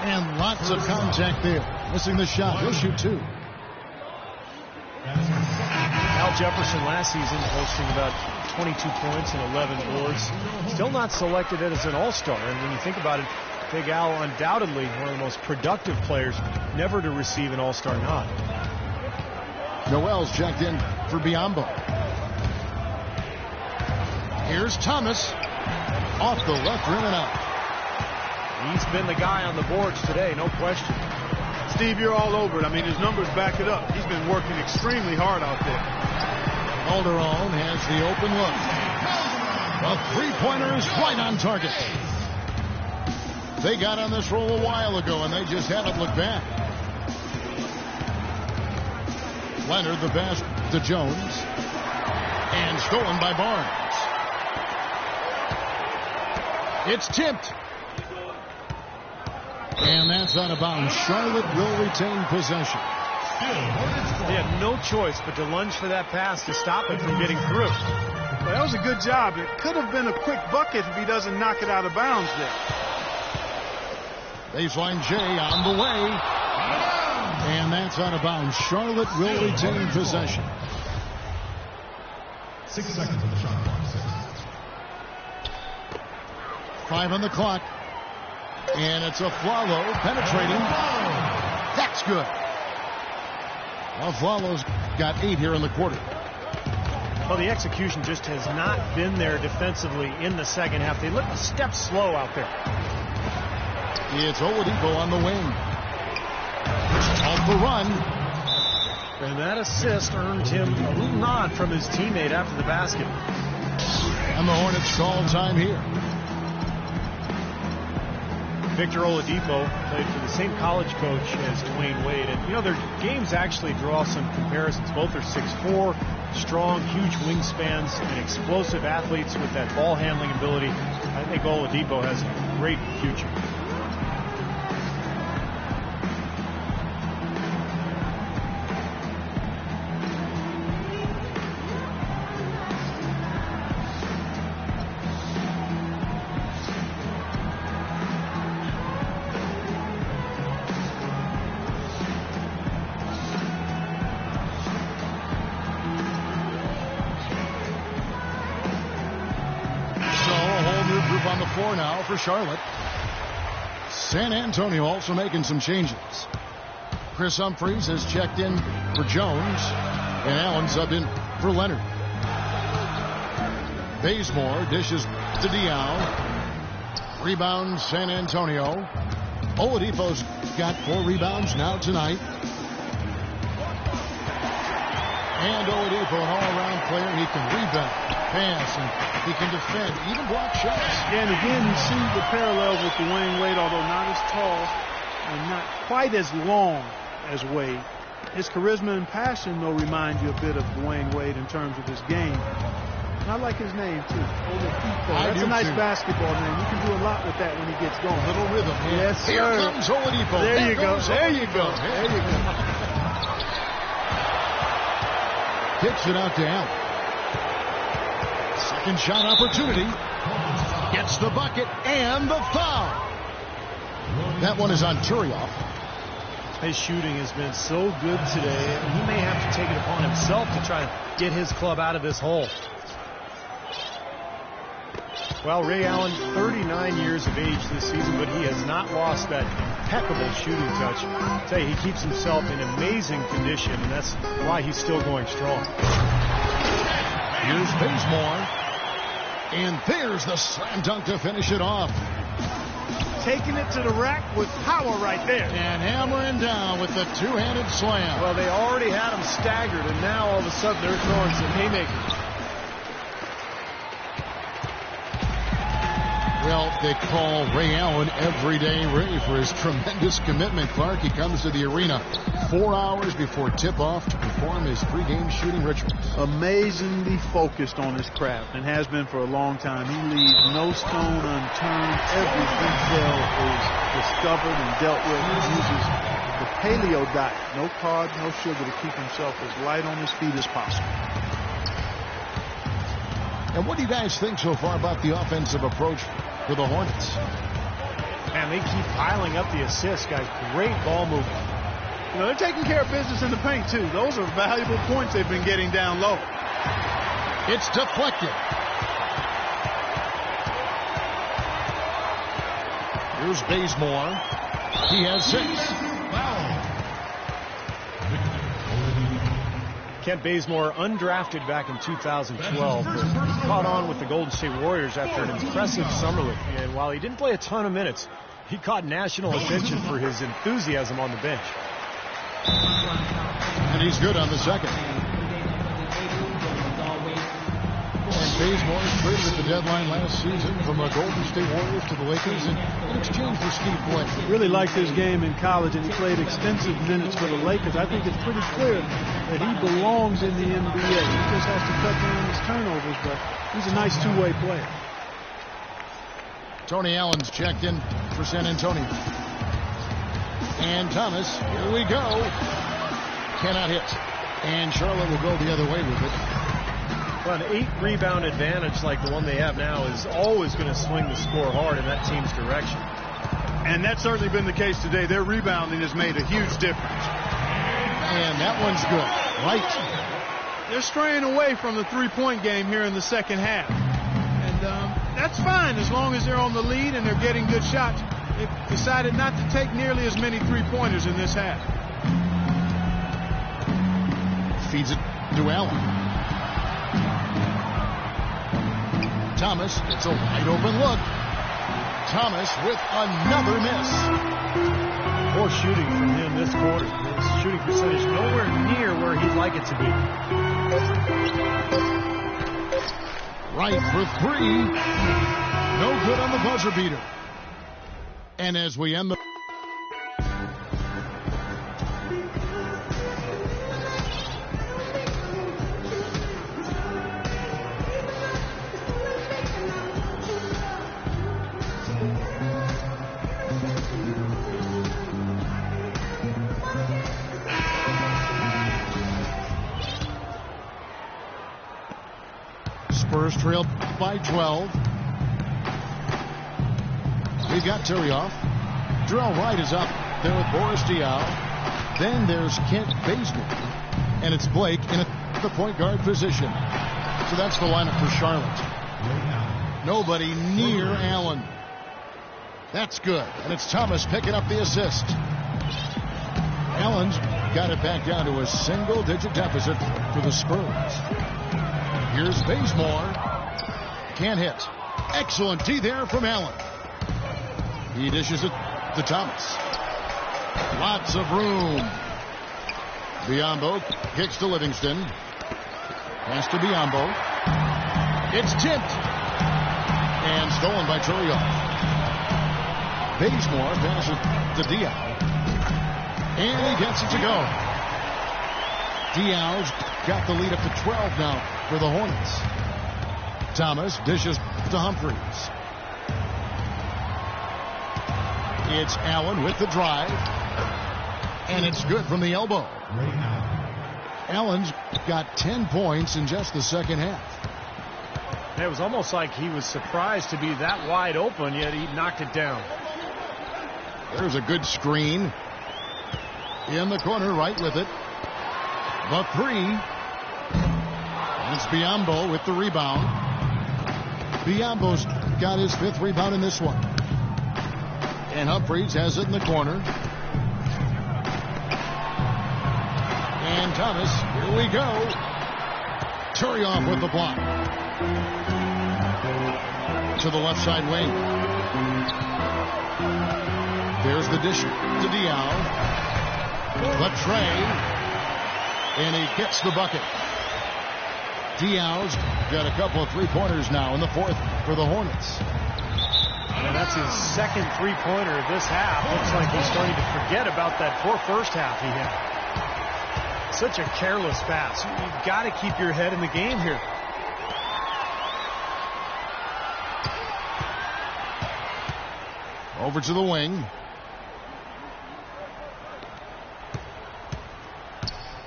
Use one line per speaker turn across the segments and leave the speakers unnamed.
And lots of contact there. Missing the shot. He'll shoot 2.
Al Jefferson last season posting about 22 points and 11 boards. Still not selected as an all-star. And when you think about it, Big Al undoubtedly one of the most productive players never to receive an all-star nod.
Noel's checked in for Biyombo. Here's Thomas. Off the left rim and out.
He's been the guy on the boards today, no question.
Steve, you're all over it. I mean, his numbers back it up. He's been working extremely hard out there.
Calderon has the open look. The three-pointer is right on target. They got on this roll a while ago, and they just haven't looked back. Leonard the pass to Jones. And stolen by Barnes. It's tipped. And that's out of bounds. Charlotte will retain possession.
They have no choice but to lunge for that pass to stop him from getting through.
Well, that was a good job. It could have been a quick bucket if he doesn't knock it out of bounds there.
Baseline J on the way. And that's out of bounds. Charlotte will retain possession.
6 seconds on the shot clock.
5 on the clock. And it's a Flalo penetrating. That's good. Well, Flalo's got 8 here in the quarter.
Well, the execution just has not been there defensively in the second half. They look a step slow out there.
It's Oladipo on the wing. Off the run.
And that assist earned him a little nod from his teammate after the basket.
And the Hornets call time here.
Victor Oladipo played for the same college coach as Dwayne Wade. And, you know, their games actually draw some comparisons. Both are 6'4", strong, huge wingspans, and explosive athletes with that ball handling ability. I think Oladipo has a great future.
On the floor now for Charlotte. San Antonio also making some changes. Chris Humphries has checked in for Jones, and Allen subbed in for Leonard. Bazemore dishes to Diao. Rebound San Antonio. Oladipo's got 4 rebounds now tonight. And Oladipo, an all-around player. He can rebound, pass, and he can defend, even block shots.
And again, you see the parallels with Dwayne Wade, although not as tall and not quite as long as Wade. His charisma and passion, though, remind you a bit of Dwayne Wade in terms of his game. And I like his name, too. Oladipo. That's a nice basketball name. You can do a lot with that when he gets going.
A little rhythm.
Yes, sir.
Here comes Oladipo.
There you go. There you go.
There you go. Kicks it out to Allen. Second shot opportunity. Gets the bucket and the foul. That one is on Turioff.
His shooting has been so good today, and he may have to take it upon himself to try and get his club out of this hole. Well, Ray Allen, 39 years of age this season, but he has not lost that impeccable shooting touch. I tell you, he keeps himself in amazing condition, and that's why he's still going strong.
Here's Bazemore. And there's the slam dunk to finish it off.
Taking it to the rack with power right there.
And hammering down with the two-handed slam.
Well, they already had him staggered, and now all of a sudden they're throwing some haymakers.
Well, they call Ray Allen Everyday Ray for his tremendous commitment. Clark, he comes to the arena 4 hours before tip-off to perform his pregame shooting rituals.
Amazingly focused on his craft and has been for a long time. He leaves no stone unturned. Every detail is discovered and dealt with. He uses the paleo diet. No carbs, no sugar to keep himself as light on his feet as possible. And
what do you guys think so far about the offensive approach for the Hornets?
Man, they keep piling up the assists, guys. Great ball movement.
You know, they're taking care of business in the paint, too. Those are valuable points they've been getting down low.
It's deflected. Here's Bazemore. He has 6.
Kent Bazemore, undrafted back in 2012, but caught on with the Golden State Warriors after an impressive summer league. And while he didn't play a ton of minutes, he caught national attention for his enthusiasm on the bench.
And he's good on the second. And Bazemore traded at the deadline last season from the Golden State Warriors to the Lakers in exchange for Steve Blake.
Really liked his game in college, and he played extensive minutes for the Lakers. I think it's pretty clear that he belongs in the NBA. He just has to cut down his turnovers, but he's a nice two-way player.
Tony Allen's checked in for San Antonio. And Thomas, here we go. Cannot hit. And Charlotte will go the other way with it.
Well, an 8-rebound advantage like the one they have now is always going to swing the score hard in that team's direction.
And that's certainly been the case today. Their rebounding has made a huge difference.
And that one's good. Right.
They're straying away from the three-point game here in the second half. And that's fine as long as they're on the lead and they're getting good shots. They've decided not to take nearly as many three-pointers in this half.
Feeds it to Allen. Thomas, it's a wide open look. Thomas with another miss.
Poor shooting from him this quarter. His shooting percentage nowhere near where he'd like it to be.
Right for 3. No good on the buzzer beater. And as we end the... Spurs trail by 12. We've got Turioff. Darrell Wright is up there with Boris Diaw. Then there's Kent Bazemore. And it's Blake in the point guard position. So that's the lineup for Charlotte. Nobody near Allen. That's good. And it's Thomas picking up the assist. Allen's got it back down to a single-digit deficit for the Spurs. Here's Bazemore. Can't hit. Excellent D there from Allen. He dishes it to Thomas. Lots of room. Biyombo kicks to Livingston. Pass to Biyombo. It's tipped. And stolen by Turioff. Bazemore passes to Diaw. And he gets it to go. Diaw's got the lead up to 12 now for the Hornets. Thomas dishes to Humphries. It's Allen with the drive. And it's good from the elbow. Allen's got 10 points in just the second half.
It was almost like he was surprised to be that wide open, yet he knocked it down.
There's a good screen. In the corner, right with it. The 3. And it's Biyombo with the rebound. Biyombo's got his 5th rebound in this one. And Humphries has it in the corner. And Thomas, here we go. Turioff with the block. To the left side wing. There's the dish to Diaw. The tray. And he gets the bucket. Diaw's got a couple of three-pointers now in the 4th for the Hornets.
And that's his second three-pointer of this half. Looks like he's starting to forget about that first half he had. Such a careless pass. You've got to keep your head in the game here.
Over to the wing.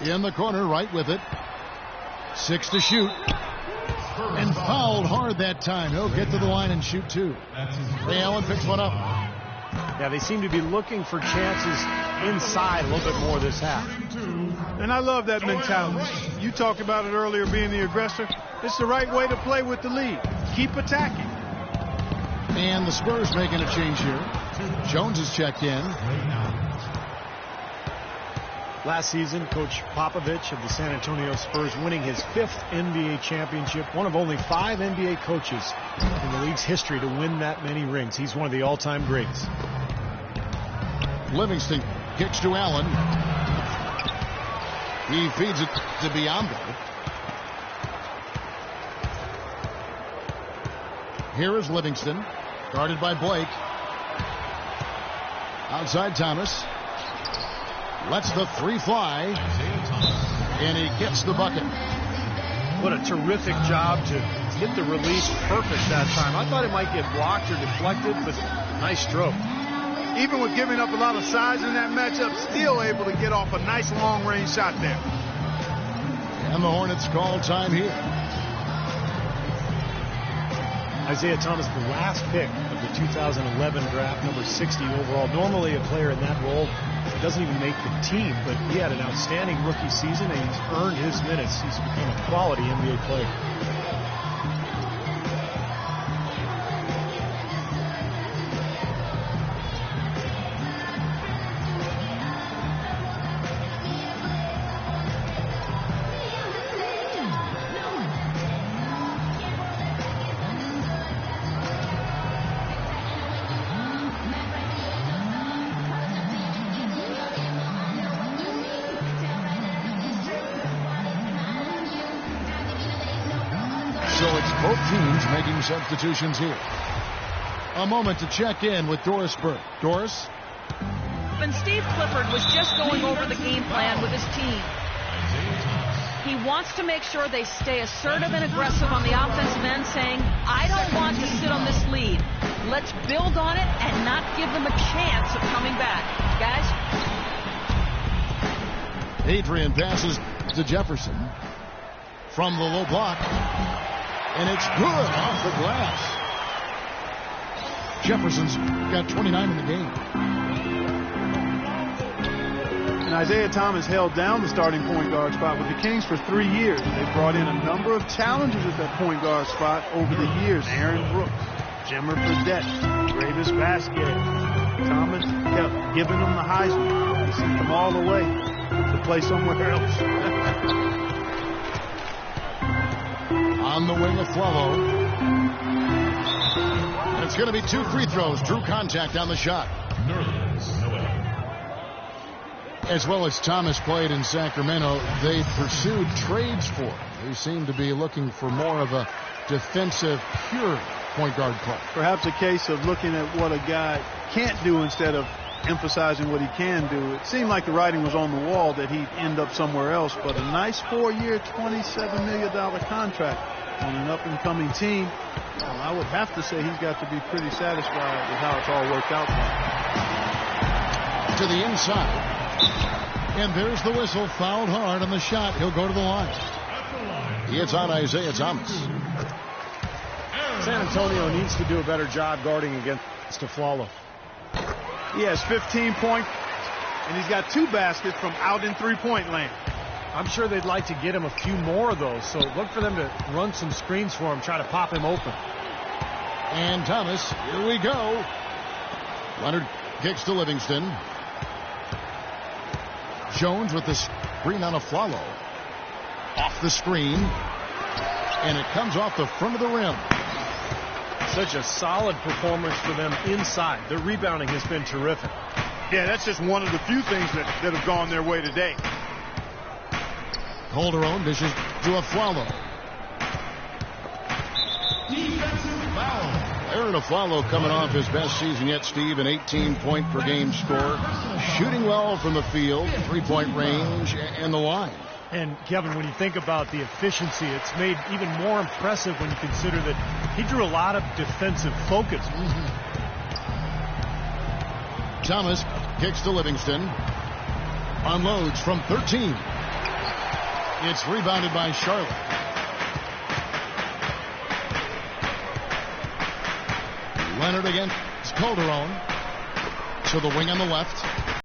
In the corner, right with it. 6 to shoot. And fouled hard that time. He'll get to the line and shoot 2. Ray Allen picks one up.
Yeah, they seem to be looking for chances inside a little bit more this half.
And I love that mentality. You talked about it earlier, being the aggressor. It's the right way to play with the lead. Keep attacking.
And the Spurs making a change here. Jones is checked in.
Last season, Coach Popovich of the San Antonio Spurs winning his 5th NBA championship, one of only 5 NBA coaches in the league's history to win that many rings. He's one of the all-time greats.
Livingston kicks to Allen. He feeds it to Biyombo. Here is Livingston, guarded by Blake. Outside Thomas. Lets the 3 fly. And he gets the bucket.
What a terrific job to get the release perfect that time. I thought it might get blocked or deflected, but nice stroke.
Even with giving up a lot of size in that matchup, still able to get off a nice long-range shot there.
And the Hornets call time here.
Isaiah Thomas, the last pick of the 2011 draft, number 60 overall. Normally a player in that role doesn't even make the team, but he had an outstanding rookie season, and he's earned his minutes. He's become a quality NBA player.
Both teams making substitutions here. A moment to check in with Doris Burke. Doris?
When Steve Clifford was just going over the game plan with his team, he wants to make sure they stay assertive and aggressive on the offensive end, saying, I don't want to sit on this lead. Let's build on it and not give them a chance of coming back. Guys?
Adrian passes to Jefferson from the low block. And it's good off the glass. Jefferson's got 29 in the game.
And Isaiah Thomas held down the starting point guard spot with the Kings for 3 years. They brought in a number of challengers at that point guard spot over the years. Aaron Brooks, Jimmer Fredette, Gravis Vasquez. Thomas kept giving them the Heisman. He sent them all the way to play somewhere else.
On the wing of Flalo. And it's going to be 2 free throws. Drew contact on the shot. As well as Thomas played in Sacramento, they pursued trades for him. They seem to be looking for more of a defensive, pure point guard play.
Perhaps a case of looking at what a guy can't do instead of emphasizing what he can do. It seemed like the writing was on the wall that he'd end up somewhere else, but a nice 4-year, $27 million contract on an up-and-coming team. Well, I would have to say he's got to be pretty satisfied with how it's all worked out for him.
To the inside. And there's the whistle. Fouled hard on the shot. He'll go to the line. It's on Isaiah Thomas.
San Antonio needs to do a better job guarding against Flalo.
He has 15 points, and he's got 2 baskets from out in three-point land.
I'm sure they'd like to get him a few more of those, so look for them to run some screens for him, try to pop him open.
And Thomas, here we go. Leonard kicks to Livingston. Jones with the screen on a Flalo. Off the screen. And it comes off the front of the rim.
Such a solid performance for them inside. Their rebounding has been terrific.
Yeah, that's just one of the few things that have gone their way today.
Calderon dishes to a Flalo.
Defensive foul.
Aaron Aflalo coming off his best season yet, Steve, an 18-point per game score. Shooting well from the field, 3-point range, and the line.
And, Kevin, when you think about the efficiency, it's made even more impressive when you consider that he drew a lot of defensive focus.
Thomas kicks to Livingston. Unloads from 13. It's rebounded by Charlotte. Leonard against Calderon. to the wing on the left.